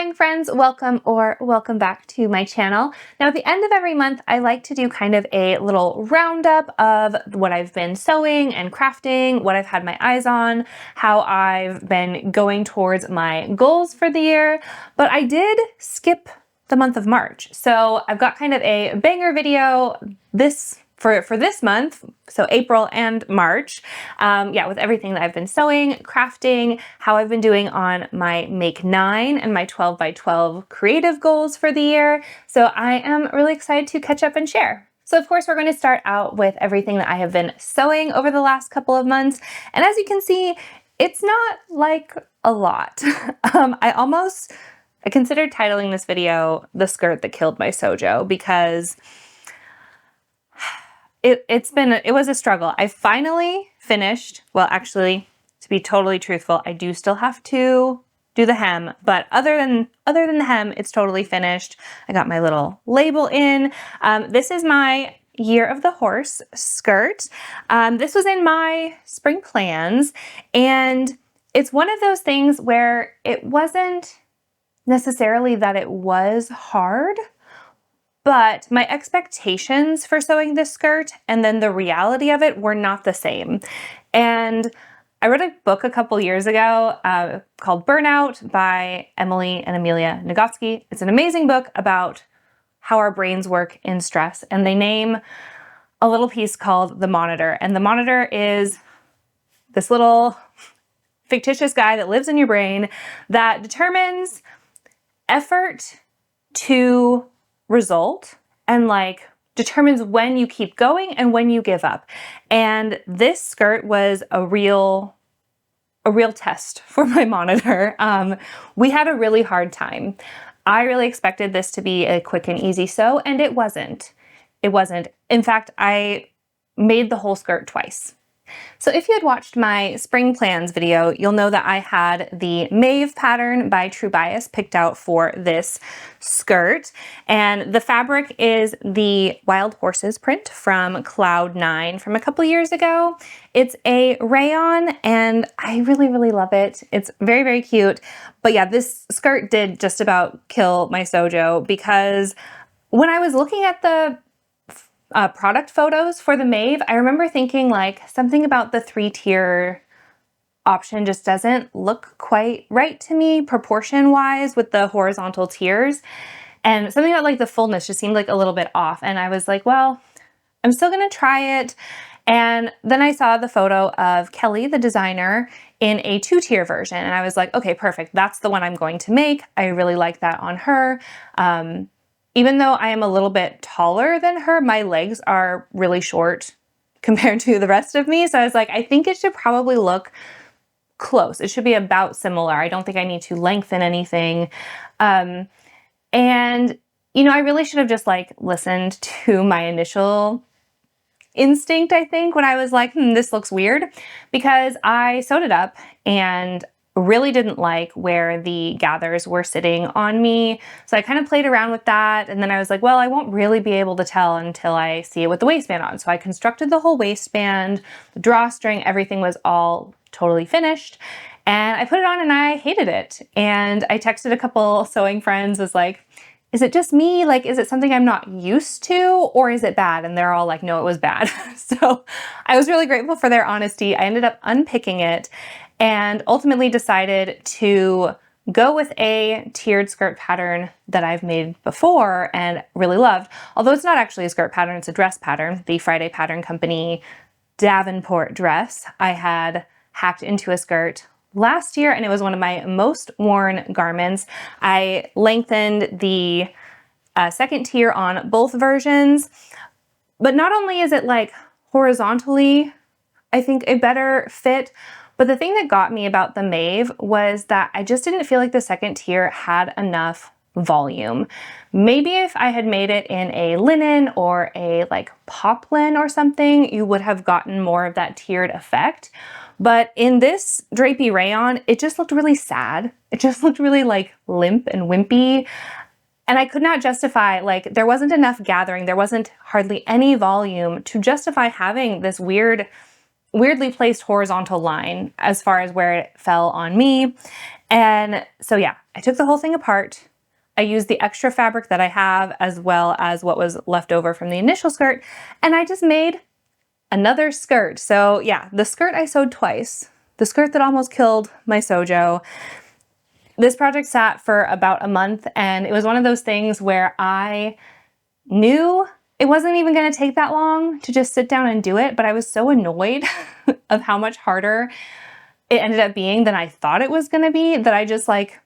sewing friends, welcome back to my channel. Now at the end of every month, I like to do kind of a little roundup of what I've been sewing and crafting, what I've had my eyes on, how I've been going towards my goals for the year. But I did skip the month of March. So I've got kind of a banger video for this month, so April and March, with everything that I've been sewing, crafting, how I've been doing on my Make 9 and my 12 by 12 creative goals for the year. So I am really excited to catch up and share. So of course, we're going to start out with everything that I have been sewing over the last couple of months. And as you can see, it's not like a lot. I considered titling this video, "The Skirt That Killed My Sojo," because it was a struggle. I finally finished, well, actually, to be totally truthful, I do still have to do the hem, but other than the hem, it's totally finished. I got my little label in. This is my Year of the Horse skirt. This was in my spring plans, and it's one of those things where it wasn't necessarily that it was hard, but my expectations for sewing this skirt and then the reality of it were not the same. And I read a book a couple years ago called Burnout by Emily and Amelia Nagoski. It's an amazing book about how our brains work in stress. And they name a little piece called the monitor. And the monitor is this little fictitious guy that lives in your brain that determines effort to result and determines when you keep going and when you give up. And this skirt was a real test for my monitor. We had a really hard time. I really expected this to be a quick and easy sew, and it wasn't. It wasn't. In fact, I made the whole skirt twice. So if you had watched my spring plans video, you'll know that I had the Mave pattern by True Bias picked out for this skirt. And the fabric is the Wild Horses print from Cloud 9 from a couple years ago. It's a rayon and I really, really love it. It's very, very cute. But yeah, this skirt did just about kill my sojo because when I was looking at the product photos for the Mave, I remember thinking something about the 3-tier option just doesn't look quite right to me proportion wise with the horizontal tiers, and something about the fullness just seemed a little bit off. And I was like, well, I'm still gonna try it. And then I saw the photo of Kelly, the designer, in a 2-tier version, and I was like, okay, perfect, that's the one I'm going to make. I really like that on her. Even though I am a little bit taller than her, my legs are really short compared to the rest of me. So I was like, I think it should probably look close. It should be about similar. I don't think I need to lengthen anything. And, I really should have just listened to my initial instinct, I think, when I was like, this looks weird, because I sewed it up and really didn't like where the gathers were sitting on me. So I kind of played around with that. And then I was like, well, I won't really be able to tell until I see it with the waistband on. So I constructed the whole waistband, the drawstring, everything was all totally finished. And I put it on and I hated it. And I texted a couple sewing friends, was like, is it just me? Is it something I'm not used to, or is it bad? And they're all like, no, it was bad. So I was really grateful for their honesty. I ended up unpicking it and ultimately decided to go with a tiered skirt pattern that I've made before and really loved. Although it's not actually a skirt pattern, it's a dress pattern. The Friday Pattern Company Davenport dress I had hacked into a skirt last year, and it was one of my most worn garments. I lengthened the second tier on both versions, but not only is it horizontally, I think, a better fit, but the thing that got me about the Mave was that I just didn't feel like the second tier had enough volume. Maybe if I had made it in a linen or a poplin or something, you would have gotten more of that tiered effect. But in this drapey rayon, it just looked really sad. It just looked really limp and wimpy. And I could not justify, there wasn't enough gathering. There wasn't hardly any volume to justify having this weirdly placed horizontal line as far as where it fell on me. And so yeah, I took the whole thing apart. I used the extra fabric that I have as well as what was left over from the initial skirt, and I just made another skirt. So yeah, the skirt I sewed twice. The skirt that almost killed my sojo. This project sat for about a month, and it was one of those things where I knew it wasn't even going to take that long to just sit down and do it, but I was so annoyed of how much harder it ended up being than I thought it was going to be that I just like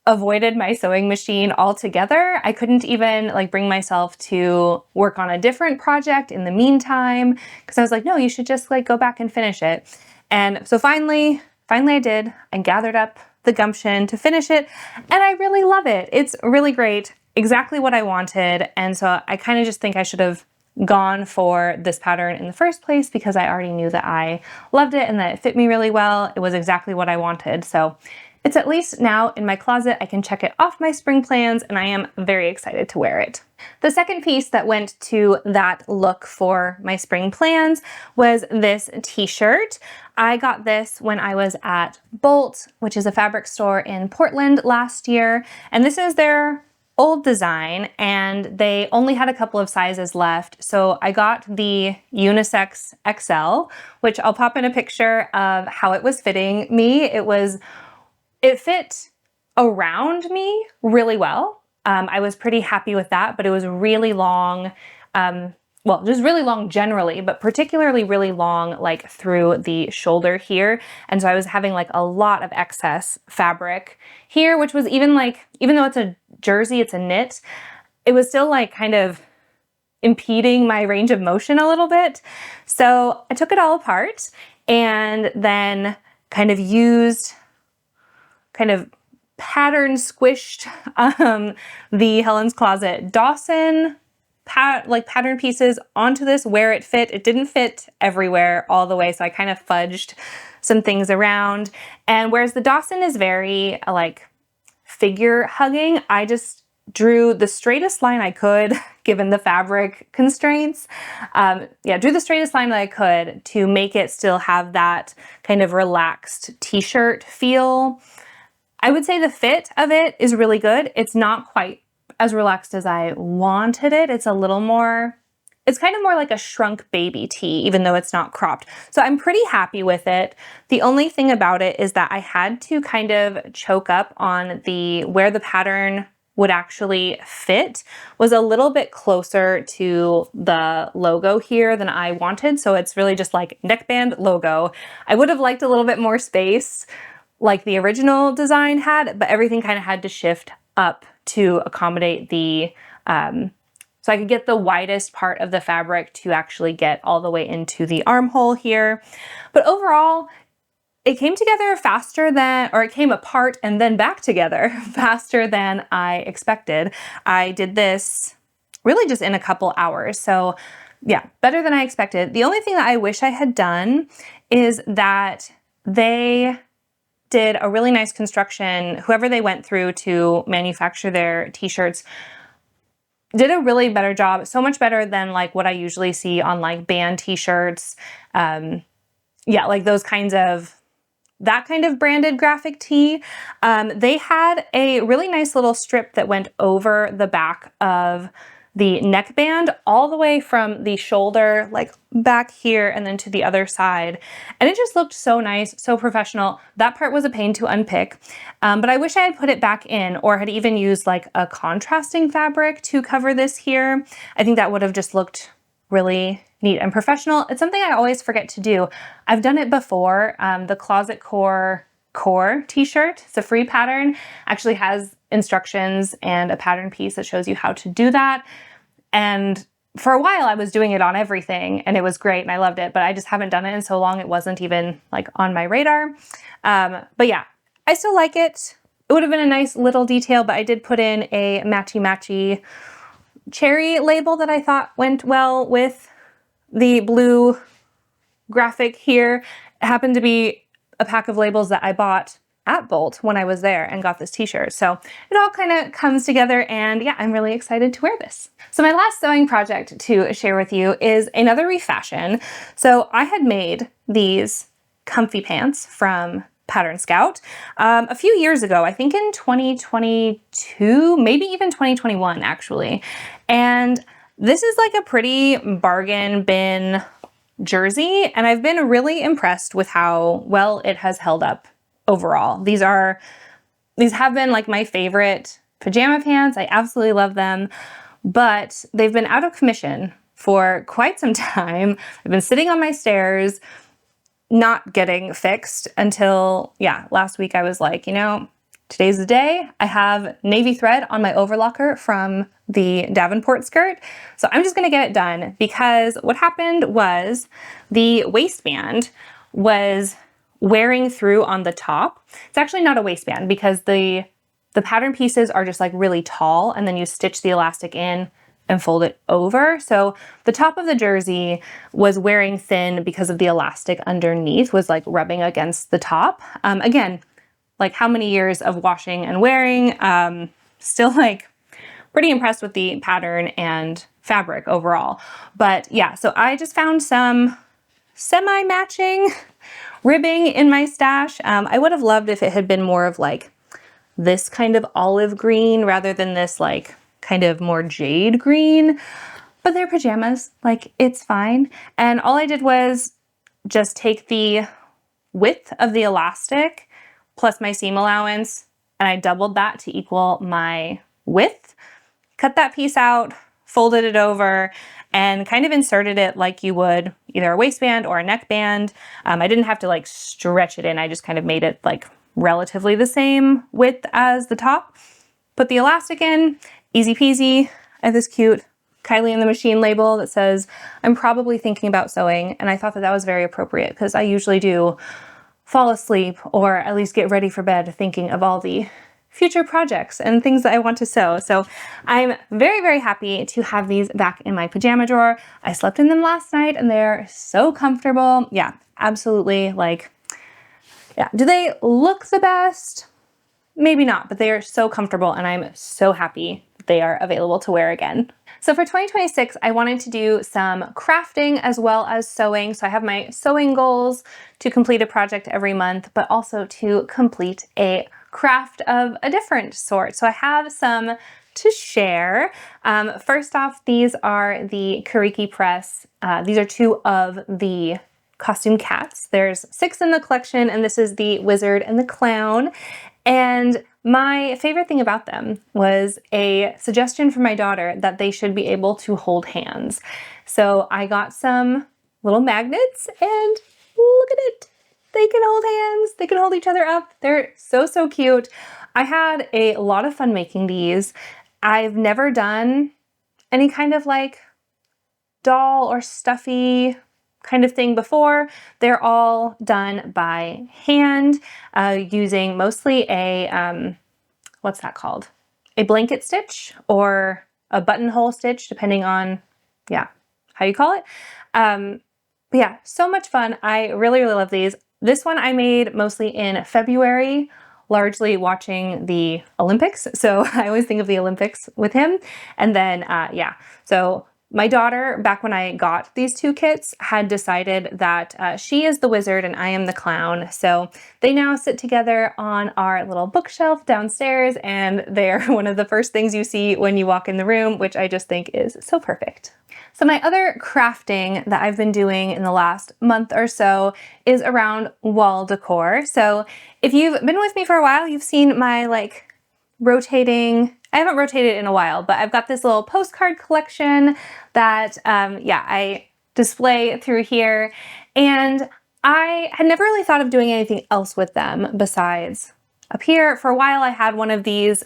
avoided my sewing machine altogether. I couldn't even like bring myself to work on a different project in the meantime because I was like, no, you should just like go back and finish it. And so finally I did and gathered up the gumption to finish it, and I really love it. It's really great, exactly what I wanted. And so I kind of just think I should have gone for this pattern in the first place because I already knew that I loved it and that it fit me really well. It was exactly what I wanted. So it's at least now in my closet. I can check it off my spring plans, and I am very excited to wear it. The second piece that went to that look for my spring plans was this t-shirt. I got this when I was at Bolt, which is a fabric store in Portland last year, and this is their old design, and they only had a couple of sizes left. So I got the unisex XL, which I'll pop in a picture of how it was fitting me. It fit around me really well. I was pretty happy with that, but it was really long, well, just really long generally, but particularly really long like through the shoulder here. And so I was having like a lot of excess fabric here, which was even though it's a jersey, it's a knit, it was still like kind of impeding my range of motion a little bit. So I took it all apart and then kind of pattern squished the Helen's Closet Dawson pattern pieces onto this where it fit. It didn't fit everywhere all the way, so I kind of fudged some things around. And whereas the Dawson is very like figure hugging, I just drew the straightest line I could given the fabric constraints. Drew the straightest line that I could to make it still have that kind of relaxed t-shirt feel. I would say the fit of it is really good. It's not quite as relaxed as I wanted it. It's kind of more like a shrunk baby tee, even though it's not cropped. So I'm pretty happy with it. The only thing about it is that I had to kind of choke up on where the pattern would actually fit was a little bit closer to the logo here than I wanted. So it's really just like neckband logo. I would have liked a little bit more space like the original design had, but everything kind of had to shift up to accommodate so I could get the widest part of the fabric to actually get all the way into the armhole here. But overall, it came together it came apart and then back together faster than I expected. I did this really just in a couple hours. So yeah, better than I expected. The only thing that I wish I had done is that they did a really nice construction. Whoever they went through to manufacture their t-shirts did a really better job, so much better than like what I usually see on like band t-shirts. Like that kind of branded graphic tee. They had a really nice little strip that went over the back of the neckband all the way from the shoulder, like back here and then to the other side. And it just looked so nice, so professional. That part was a pain to unpick, but I wish I had put it back in or had even used like a contrasting fabric to cover this here. I think that would have just looked really neat and professional. It's something I always forget to do. I've done it before. The Closet Core t-shirt, it's a free pattern, actually has instructions and a pattern piece that shows you how to do that. And for a while I was doing it on everything and it was great and I loved it, but I just haven't done it in so long it wasn't even like on my radar. But yeah, I still like it. It would have been a nice little detail, but I did put in a matchy cherry label that I thought went well with the blue graphic here. It happened to be a pack of labels that I bought at Bolt when I was there and got this t-shirt. So it all kind of comes together and yeah, I'm really excited to wear this. So my last sewing project to share with you is another refashion. So I had made these comfy pants from Pattern Scout a few years ago, I think in 2022, maybe even 2021 actually. And this is like a pretty bargain bin jersey, and I've been really impressed with how well it has held up overall. These have been like my favorite pajama pants. I absolutely love them, but they've been out of commission for quite some time. I've been sitting on my stairs, not getting fixed until, yeah, last week I was like, you know, today's the day. I have navy thread on my overlocker from the Davenport skirt. So I'm just gonna get it done, because what happened was the waistband was wearing through on the top. It's actually not a waistband because the pattern pieces are just like really tall, and then you stitch the elastic in and fold it over. So the top of the jersey was wearing thin because of the elastic underneath was like rubbing against the top. Again, like how many years of washing and wearing, still like pretty impressed with the pattern and fabric overall. But yeah, so I just found some semi-matching ribbing in my stash. I would have loved if it had been more of like this kind of olive green rather than this like kind of more jade green, but they're pajamas, like it's fine. And all I did was just take the width of the elastic plus my seam allowance, and I doubled that to equal my width, cut that piece out, folded it over, and kind of inserted it like you would either a waistband or a neckband. I didn't have to like stretch it in. I just kind of made it like relatively the same width as the top. Put the elastic in, easy peasy. I have this cute Kylie in the Machine label that says, I'm probably thinking about sewing. And I thought that that was very appropriate because I usually do fall asleep or at least get ready for bed thinking of all the future projects and things that I want to sew. So I'm very, very happy to have these back in my pajama drawer. I slept in them last night and they're so comfortable. Yeah, absolutely. Like, yeah. Do they look the best? Maybe not, but they are so comfortable and I'm so happy they are available to wear again. So for 2026, I wanted to do some crafting as well as sewing. So I have my sewing goals to complete a project every month, but also to complete a craft of a different sort. So I have some to share. First off, these are the Kiriki press. These are two of the costume cats. There's 6 in the collection, and this is the wizard and the clown. And my favorite thing about them was a suggestion from my daughter that they should be able to hold hands. So I got some little magnets and look at it. They can hold hands, they can hold each other up. They're so, so cute. I had a lot of fun making these. I've never done any kind of like doll or stuffy kind of thing before. They're all done by hand using mostly a, what's that called? A blanket stitch or a buttonhole stitch, depending on, yeah, how you call it. But yeah, so much fun. I really, really love these. This one I made mostly in February, largely watching the Olympics. So I always think of the Olympics with him. And then, yeah, so my daughter, back when I got these 2 kits, had decided that she is the wizard and I am the clown. So they now sit together on our little bookshelf downstairs, and they're one of the first things you see when you walk in the room, which I just think is so perfect. So my other crafting that I've been doing in the last month or so is around wall decor. So if you've been with me for a while, you've seen my like rotating, I haven't rotated in a while, but I've got this little postcard collection that, yeah, I display through here. And I had never really thought of doing anything else with them besides up here. For a while, I had one of these,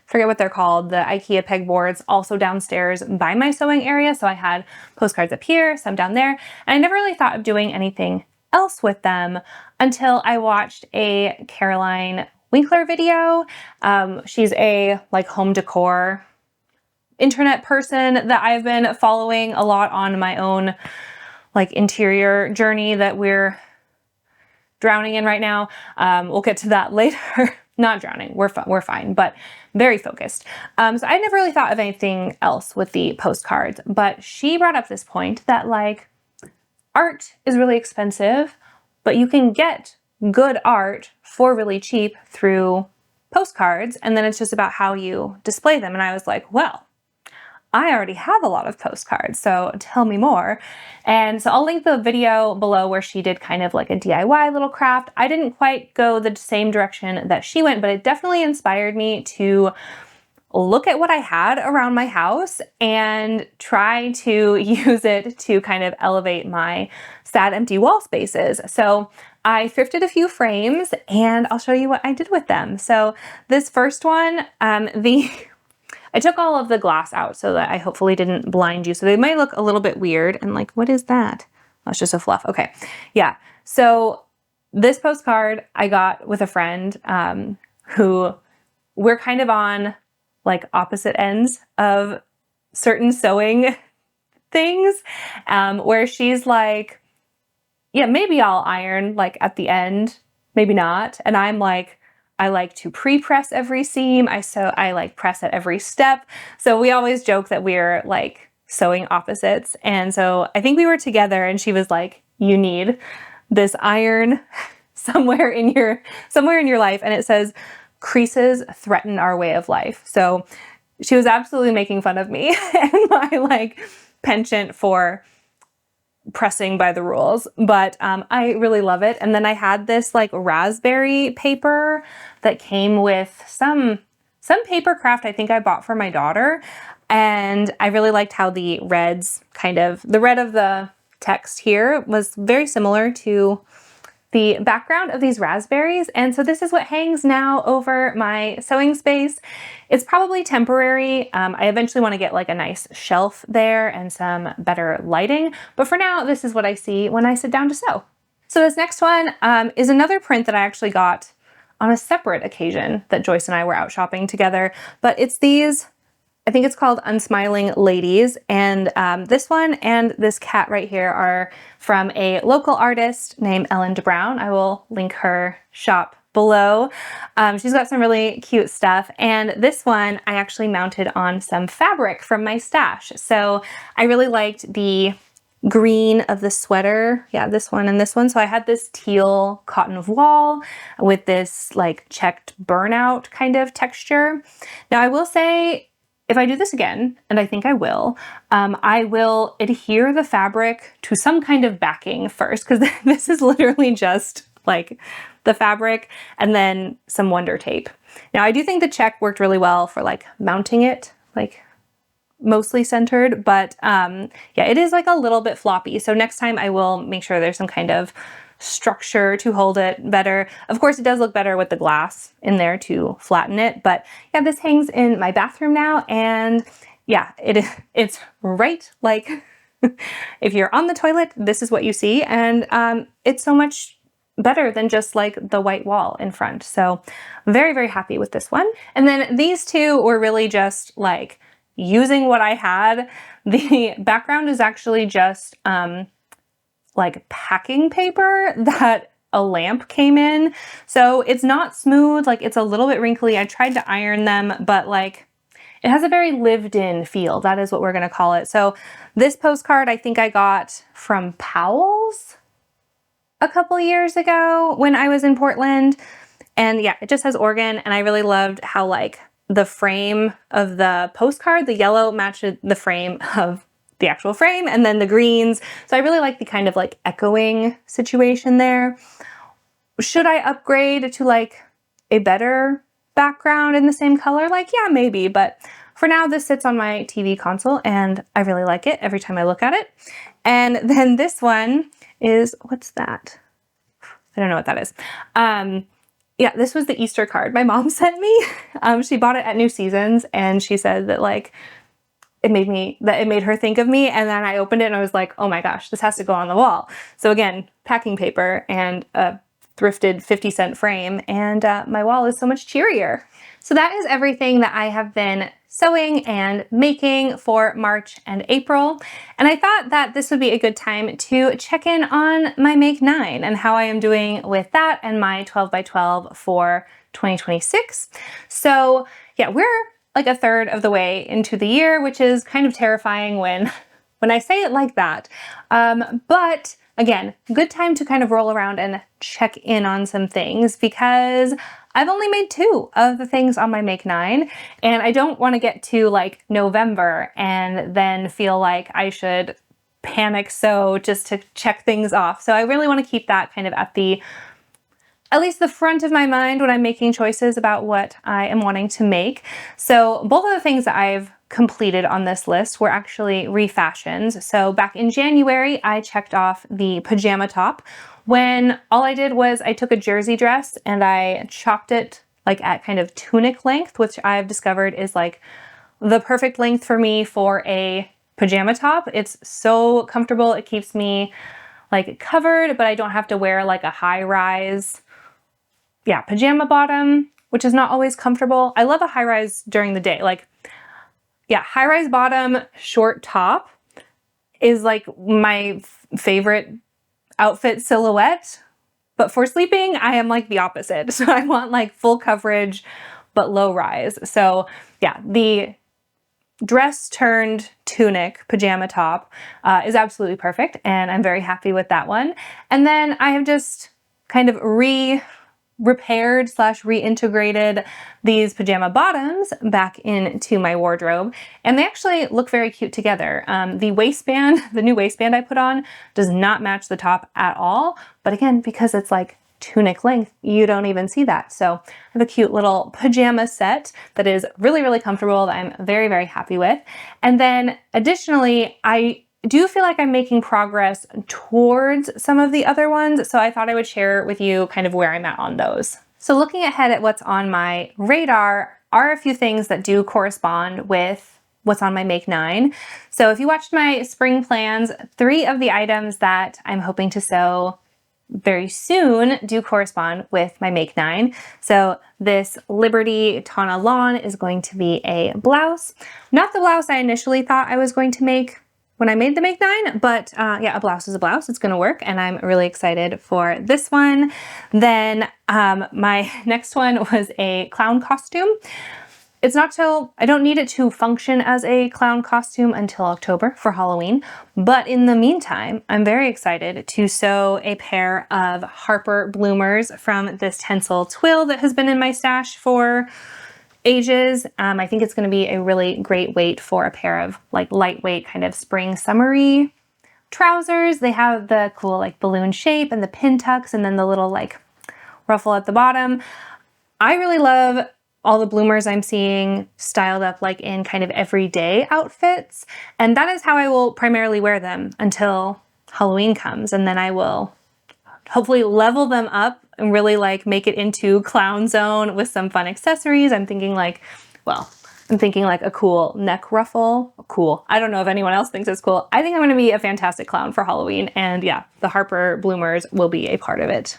forget what they're called, the IKEA pegboards, also downstairs by my sewing area. So I had postcards up here, some down there, and I never really thought of doing anything else with them until I watched a Caroline Winkler video. She's a like home decor internet person that I've been following a lot on my own like interior journey that we're drowning in right now. We'll get to that later. Not drowning, we're fine, but very focused. So I never really thought of anything else with the postcards, but she brought up this point that like art is really expensive, but you can get good art for really cheap through postcards, and then it's just about how you display them. And I was like, well, I already have a lot of postcards, so tell me more. And so I'll link the video below where she did kind of like a DIY little craft. I didn't quite go the same direction that she went, but it definitely inspired me to look at what I had around my house and try to use it to kind of elevate my sad empty wall spaces. So I thrifted a few frames and I'll show you what I did with them. So this first one, I took all of the glass out so that I hopefully didn't blind you. So they might look a little bit weird and like, what is that? Oh, it's just a fluff. Okay. Yeah. So this postcard I got with a friend who we're kind of on like opposite ends of certain sewing things, where she's like, yeah, maybe I'll iron like at the end, maybe not. And I'm like, I like to pre-press every seam. I like press at every step. So we always joke that we're like sewing opposites. And so I think we were together and she was like, you need this iron somewhere in your life. And it says, creases threaten our way of life. So she was absolutely making fun of me and my like penchant for pressing by the rules, but I really love it. And then I had this like raspberry paper that came with some paper craft I think I bought for my daughter. And I really liked how the reds the red of the text here was very similar to the background of these raspberries. And so this is what hangs now over my sewing space. It's probably temporary. I eventually want to get like a nice shelf there and some better lighting. But for now, this is what I see when I sit down to sew. So this next one is another print that I actually got on a separate occasion that Joyce and I were out shopping together. But it's these, I think it's called Unsmiling Ladies. And this one and this cat right here are from a local artist named Ellen DeBrown. I will link her shop below. She's got some really cute stuff. And this one I actually mounted on some fabric from my stash. So I really liked the green of the sweater. Yeah, this one and this one. So I had this teal cotton voile with this like checked burnout kind of texture. Now I will say, if I do this again, and I think I will adhere the fabric to some kind of backing first, because this is literally just like the fabric and then some Wonder Tape. Now I do think the check worked really well for like mounting it, like mostly centered, but yeah, it is like a little bit floppy. So next time I will make sure there's some kind of structure to hold it better. Of course, it does look better with the glass in there to flatten it, but yeah, this hangs in my bathroom now, and yeah, it's right like if you're on the toilet, this is what you see, and it's so much better than just like the white wall in front. So very, very happy with this one. And then these two were really just like using what I had. The background is actually just like packing paper that a lamp came in. So it's not smooth, like it's a little bit wrinkly. I tried to iron them, but like it has a very lived in feel. That is what we're gonna call it. So this postcard I think I got from Powell's a couple years ago when I was in Portland. And yeah, it just has organ, and I really loved how like the frame of the postcard, the yellow matched the frame of the actual frame, and then the greens. So I really like the kind of like echoing situation there. Should I upgrade to like a better background in the same color? Like, yeah, maybe, but for now this sits on my TV console and I really like it every time I look at it. And then this one is, what's that? I don't know what that is. Yeah, this was the Easter card my mom sent me. She bought it at New Seasons, and she said that like it made her think of me. And then I opened it and I was like, oh my gosh, this has to go on the wall. So again, packing paper and a thrifted 50-cent frame, and my wall is so much cheerier. So that is everything that I have been sewing and making for March and April. And I thought that this would be a good time to check in on my Make 9 and how I am doing with that and my 12 by 12 for 2026. So yeah, we're like a third of the way into the year, which is kind of terrifying when I say it like that. But again, good time to kind of roll around and check in on some things because I've only made 2 of the things on my Make 9, and I don't want to get to like November and then feel like I should panic sew just to check things off. So I really want to keep that kind of at least the front of my mind when I'm making choices about what I am wanting to make. So both of the things that I've completed on this list were actually refashions. So back in January, I checked off the pajama top when all I did was I took a jersey dress and I chopped it like at kind of tunic length, which I've discovered is like the perfect length for me for a pajama top. It's so comfortable. It keeps me like covered, but I don't have to wear like a high rise, pajama bottom, which is not always comfortable. I love a high rise during the day. Like, high rise bottom, short top is like my favorite outfit silhouette. But for sleeping, I am like the opposite. So I want like full coverage, but low rise. So yeah, the dress turned tunic pajama top is absolutely perfect. And I'm very happy with that one. And then I have just kind of repaired / reintegrated these pajama bottoms back into my wardrobe, and they actually look very cute together. The waistband, the new waistband I put on, does not match the top at all, but again, because it's like tunic length, you don't even see that. So I have a cute little pajama set that is really, really comfortable that I'm very, very happy with. And then additionally, I do feel like I'm making progress towards some of the other ones, so I thought I would share with you kind of where I'm at on those. So looking ahead at what's on my radar are a few things that do correspond with what's on my Make 9. So if you watched my spring plans, 3 of the items that I'm hoping to sew very soon do correspond with my Make 9. So this Liberty Tana Lawn is going to be a blouse. Not the blouse I initially thought I was going to make when I made the Make 9, but a blouse is a blouse. It's gonna work, and I'm really excited for this one. Then my next one was a clown costume. It's not till, I don't need it to function as a clown costume until October for Halloween, but in the meantime, I'm very excited to sew a pair of Harper bloomers from this Tencel twill that has been in my stash for ages. I think it's going to be a really great weight for a pair of like lightweight kind of spring summery trousers. They have the cool like balloon shape and the pin tucks and then the little like ruffle at the bottom. I really love all the bloomers I'm seeing styled up like in kind of everyday outfits. And that is how I will primarily wear them until Halloween comes. And then I will hopefully level them up and really like make it into clown zone with some fun accessories. I'm thinking like a cool neck ruffle. Cool. I don't know if anyone else thinks it's cool. I think I'm going to be a fantastic clown for Halloween. And yeah, the Harper bloomers will be a part of it.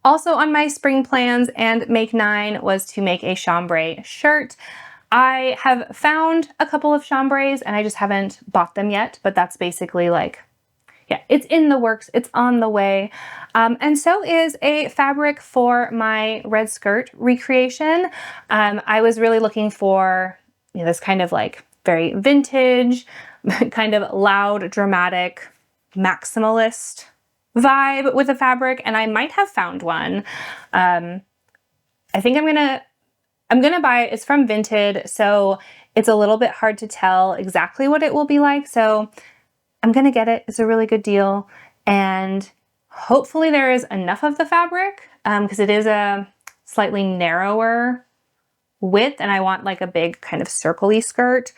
Also on my spring plans and Make 9 was to make a chambray shirt. I have found a couple of chambrays and I just haven't bought them yet, but that's basically like, yeah, it's in the works, it's on the way. And so is a fabric for my red skirt recreation. I was really looking for this kind of like very vintage, kind of loud, dramatic, maximalist vibe with a fabric, and I might have found one. I think I'm gonna buy it. It's from Vinted, so it's a little bit hard to tell exactly what it will be like. So I'm gonna get it. It's a really good deal, and hopefully there is enough of the fabric because it is a slightly narrower width, and I want like a big kind of circle-y skirt.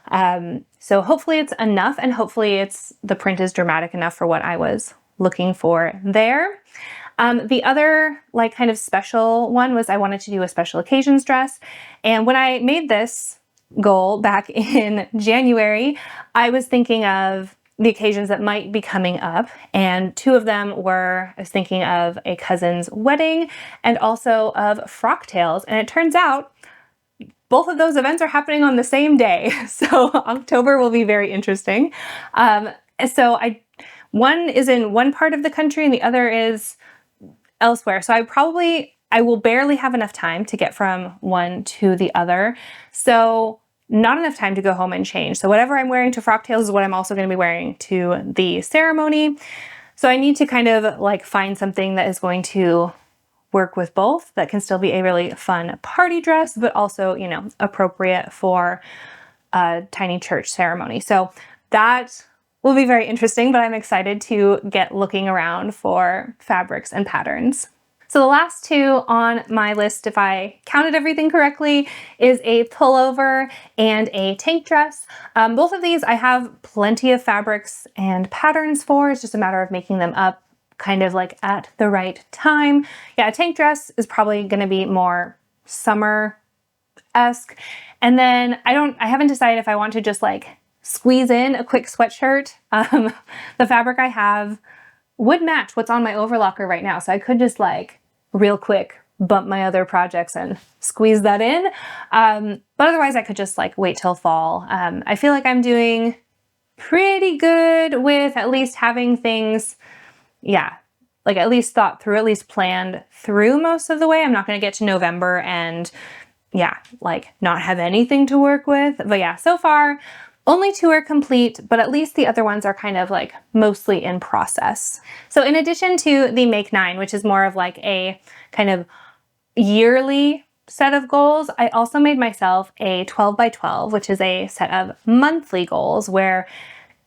So hopefully it's enough, and hopefully the print is dramatic enough for what I was looking for there. The other like kind of special one was I wanted to do a special occasions dress. And when I made this goal back in January, I was thinking of the occasions that might be coming up. And 2 of them were, I was thinking of a cousin's wedding and also of frock tails. And it turns out both of those events are happening on the same day. So October will be very interesting. One is in one part of the country and the other is elsewhere. So I will barely have enough time to get from one to the other. So not enough time to go home and change. So whatever I'm wearing to frock tails is what I'm also going to be wearing to the ceremony. So I need to kind of like find something that is going to work with both, that can still be a really fun party dress, but also, you know, appropriate for a tiny church ceremony. So that will be very interesting, but I'm excited to get looking around for fabrics and patterns. So the last two on my list, if I counted everything correctly, is a pullover and a tank dress. Both of these I have plenty of fabrics and patterns for. It's just a matter of making them up kind of like at the right time. Yeah, a tank dress is probably going to be more summer-esque. And then I haven't decided if I want to just like squeeze in a quick sweatshirt. The fabric I have would match what's on my overlocker right now. So I could just like real quick bump my other projects and squeeze that in. But otherwise I could just like wait till fall. I feel like I'm doing pretty good with at least having things, yeah, like at least thought through, at least planned through most of the way. I'm not going to get to November and yeah, like not have anything to work with. But yeah, so far only two are complete, but at least the other ones are kind of like mostly in process. So in addition to the Make 9, which is more of like a kind of yearly set of goals, I also made myself a 12 by 12, which is a set of monthly goals where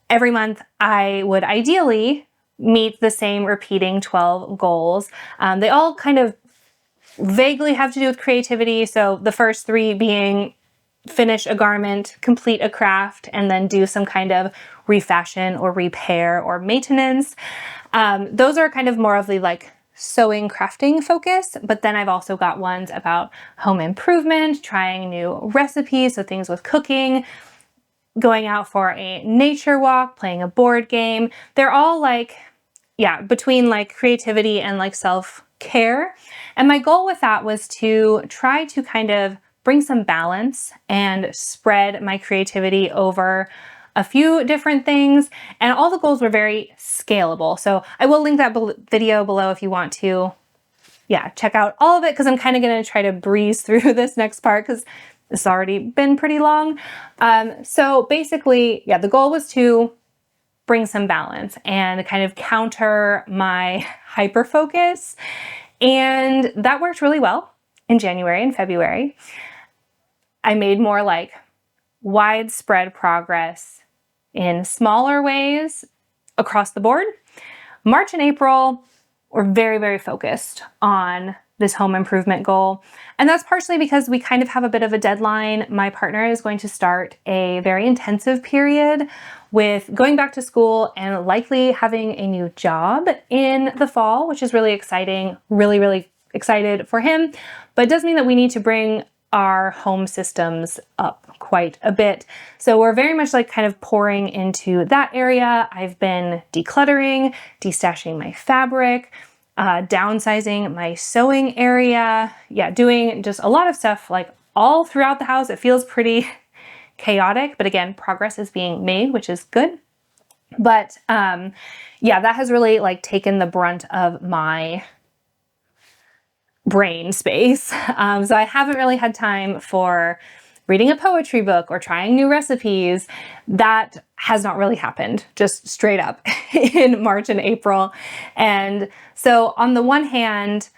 every month I would ideally meet the same repeating 12 goals. They all kind of vaguely have to do with creativity. So the first three being finish a garment, complete a craft, and then do some kind of refashion or repair or maintenance. Those are kind of more of the like sewing, crafting focus, but then I've also got ones about home improvement, trying new recipes, so things with cooking, going out for a nature walk, playing a board game. They're all like, yeah, between like creativity and like self-care. And my goal with that was to try to kind of bring some balance and spread my creativity over a few different things. And all the goals were very scalable. So I will link that video below if you want to, yeah, check out all of it, because I'm kind of going to try to breeze through this next part because it's already been pretty long. So basically, yeah, the goal was to bring some balance and kind of counter my hyper focus. And that worked really well in January and February. I made more like widespread progress in smaller ways across the board. March and April were very, very focused on this home improvement goal. And that's partially because we kind of have a bit of a deadline. My partner is going to start a very intensive period with going back to school and likely having a new job in the fall, which is really exciting, really, really excited for him. But it does mean that we need to bring our home systems up quite a bit. So we're very much like kind of pouring into that area. I've been decluttering, destashing my fabric, downsizing my sewing area. Yeah, doing just a lot of stuff like all throughout the house. It feels pretty chaotic, but again, progress is being made, which is good. But yeah, that has really like taken the brunt of my brain space. So I haven't really had time for reading a poetry book or trying new recipes. That has not really happened, just straight up in March and April. And so on the one hand,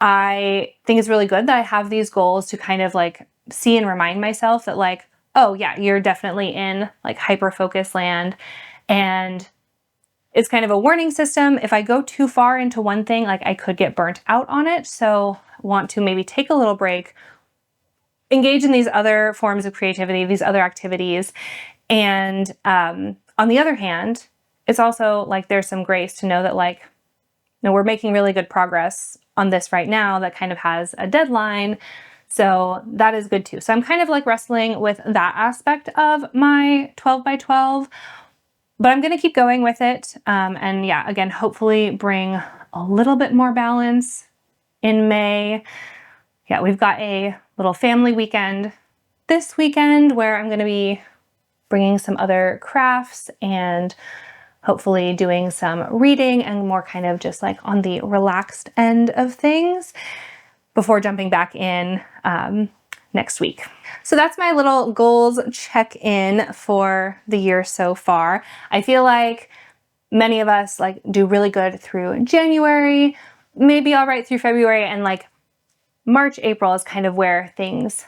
I think it's really good that I have these goals to kind of like see and remind myself that like, oh yeah, you're definitely in like hyper-focus land. And it's kind of a warning system. If I go too far into one thing, like I could get burnt out on it. So I want to maybe take a little break, engage in these other forms of creativity, these other activities. And on the other hand, it's also like there's some grace to know that like, you know, we're making really good progress on this right now that kind of has a deadline. So that is good too. So I'm kind of like wrestling with that aspect of my 12 by 12. But I'm going to keep going with it. And yeah, again, hopefully bring a little bit more balance in May. Yeah, we've got a little family weekend this weekend where I'm going to be bringing some other crafts and hopefully doing some reading and more kind of just like on the relaxed end of things before jumping back in next week. So that's my little goals check-in for the year so far. I feel like many of us like do really good through January, maybe all right through February, and like March, April is kind of where things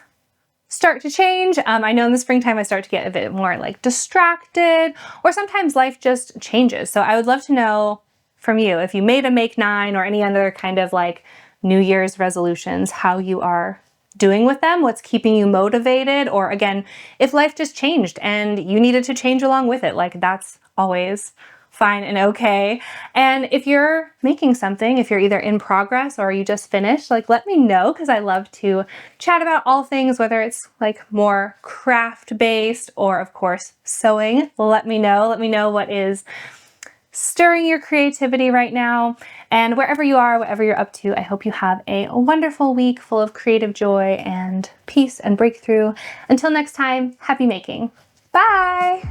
start to change. I know in the springtime I start to get a bit more like distracted, or sometimes life just changes. So I would love to know from you, if you made a Make 9 or any other kind of like New Year's resolutions, how you are doing with them, what's keeping you motivated, or again, if life just changed and you needed to change along with it, like that's always fine and okay. And if you're making something, if you're either in progress or you just finished, like let me know, because I love to chat about all things, whether it's like more craft based or of course sewing. Let me know what is stirring your creativity right now. And wherever you are, whatever you're up to, I hope you have a wonderful week full of creative joy and peace and breakthrough. Until next time, happy making. Bye!